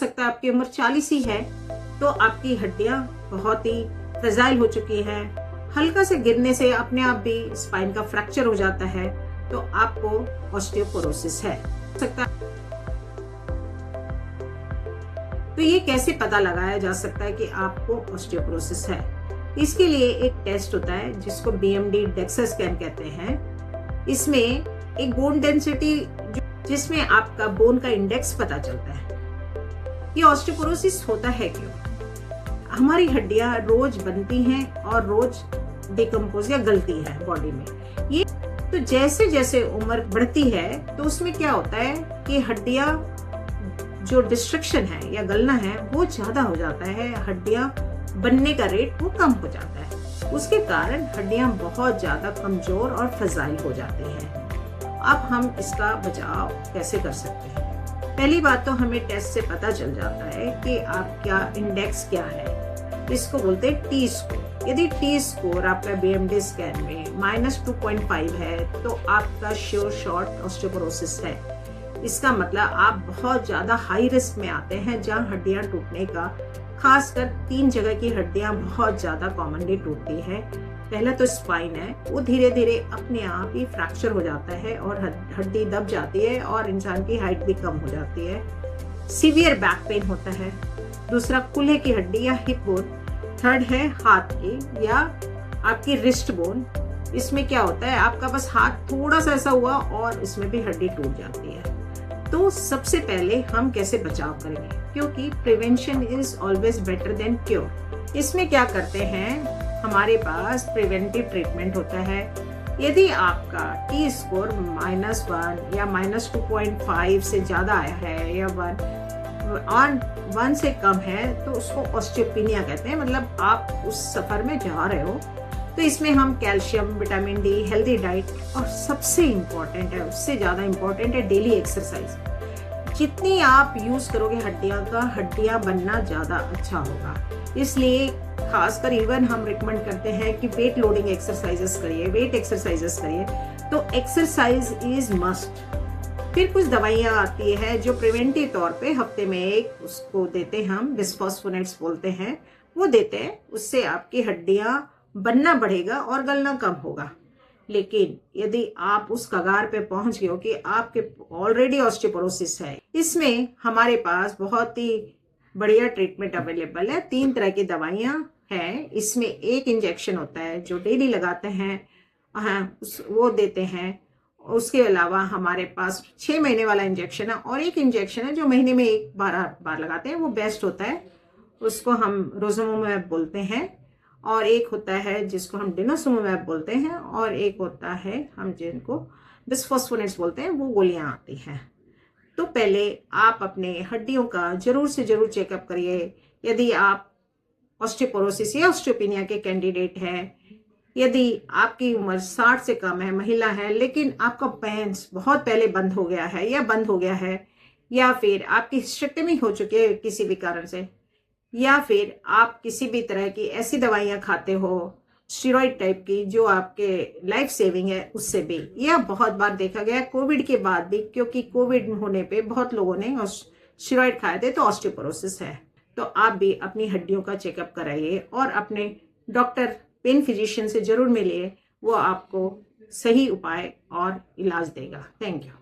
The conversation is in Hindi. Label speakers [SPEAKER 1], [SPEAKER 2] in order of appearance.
[SPEAKER 1] सकता है आपकी उम्र 40 ही है, तो आपकी हड्डियां बहुत ही फ्रेजाइल हो चुकी है, हल्का से गिरने से अपने आप भी स्पाइन का फ्रैक्चर हो जाता है, तो आपको ऑस्टियोपोरोसिस है सकता। तो ये कैसे पता लगाया जा सकता है कि आपको ऑस्टियोपोरोसिस है? इसके लिए एक टेस्ट होता है जिसको BMD DEXA स्कैन कहते हैं। इसमें एक बोन डेंसिटी जिसमें आपका बोन का इंडेक्स पता चलता है। ये ऑस्टियोपोरोसिस होता है क्यों? हमारी हड्डियां रोज बनती हैं और रोज डिकम्पोज या गलती है बॉडी में। ये तो जैसे जैसे उम्र बढ़ती है तो उसमें क्या होता है कि हड्डियां जो डिस्ट्रक्शन है या गलना है वो ज्यादा हो जाता है, हड्डियां बनने का रेट वो कम हो जाता है। उसके कारण हड्डियां बहुत ज्यादा कमजोर और फ्रेजाइल हो जाती हैं। अब हम इसका बचाव कैसे कर सकते हैं? पहली बात तो हमें टेस्ट से पता चल जाता है कि आपका इंडेक्स क्या है। इसको बोलते हैं टी स्कोर। यदि टी स्कोर आपका BMD स्कैन में -2.5 है तो आपका श्योर शॉट ऑस्टियोपोरोसिस है। इसका मतलब आप बहुत ज्यादा हाई रिस्क में आते हैं, जहां हड्डियां टूटने का, खासकर 3 जगह की हड्डियां बहुत ज्यादा कॉमनली टूटती है। पहला तो स्पाइन है, वो धीरे धीरे अपने आप ही फ्रैक्चर हो जाता है और हड्डी दब जाती है और इंसान की हाइट भी कम हो जाती है। सीवियर बैक पेन होता है। दूसरा कूल्हे की हड्डी या हिप बोन। थर्ड है हाथ की या आपकी रिस्ट बोन। इसमें क्या होता है, आपका बस हाथ थोड़ा सा ऐसा हुआ और इसमें भी हड्डी टूट जाती है। तो सबसे पहले हम कैसे बचाव करेंगे, क्योंकि prevention is always better than cure. इसमें क्या करते हैं, हमारे पास प्रिवेंटिव ट्रीटमेंट होता है। यदि आपका टी स्कोर -1 या -2.5 से ज्यादा आया है या 1 से कम है तो उसको ऑस्टियोपेनिया कहते हैं, मतलब आप उस सफर में जा रहे हो। तो इसमें हम calcium, vitamin D, healthy diet और सबसे इम्पोर्टेंट है, उससे ज्यादा इम्पोर्टेंट है डेली एक्सरसाइज। जितनी आप यूज करोगे हड्डियां का, हड्डियां बनना ज्यादा अच्छा होगा। इसलिए खासकर इवन हम रिकमेंड करते हैं कि वेट लोडिंग एक्सरसाइजेस करिए, वेट एक्सरसाइजेस करिए। तो एक्सरसाइज इज मस्ट। फिर कुछ दवाइयां आती है जो प्रिवेंटिव तौर पे हफ्ते में एक उसको देते हैं, हम बिस्फोस्फोनेट्स बोलते हैं, वो देते हैं। उससे आपकी हड्डियां बनना बढ़ेगा और गलना कम होगा। लेकिन यदि आप उस कगार पे पहुंच गए हो कि आपके ऑलरेडी ऑस्टियोपोरोसिस है, इसमें हमारे पास बहुत ही बढ़िया ट्रीटमेंट अवेलेबल है। 3 तरह की दवाइयां हैं। इसमें एक इंजेक्शन होता है जो डेली लगाते हैं, वो देते हैं। उसके अलावा हमारे पास 6 महीने वाला इंजेक्शन है और एक इंजेक्शन है जो महीने में 1 बार लगाते हैं, वो बेस्ट होता है। उसको हम रोजुमेब बोलते हैं। और एक होता है जिसको हम डेनोसुमेब बोलते हैं और एक होता है हम जिनको बिस्फोस्फोनेट्स बोलते हैं, वो गोलियां आती हैं। तो पहले आप अपने हड्डियों का जरूर से जरूर चेकअप करिए। यदि आप ऑस्टियोपोरोसिस या ऑस्टियोपेनिया के कैंडिडेट हैं, यदि आपकी उम्र 60 से कम है, महिला है, लेकिन आपका पेन्स बहुत पहले बंद हो गया है या बंद हो गया है, या फिर आपकी हिस्टेक्टमी हो चुकी है किसी भी कारण से, या फिर आप किसी भी तरह की ऐसी दवाइयां खाते हो स्टेरॉइड टाइप की जो आपके लाइफ सेविंग है, उससे भी, यह बहुत बार देखा गया कोविड के बाद भी, क्योंकि कोविड होने पे बहुत लोगों ने स्टेरॉइड खाए थे, तो ऑस्टियोपोरोसिस है। तो आप भी अपनी हड्डियों का चेकअप कराइए और अपने डॉक्टर, पेन फिजिशियन से जरूर मिलिए, वो आपको सही उपाय और इलाज देगा। Thank you.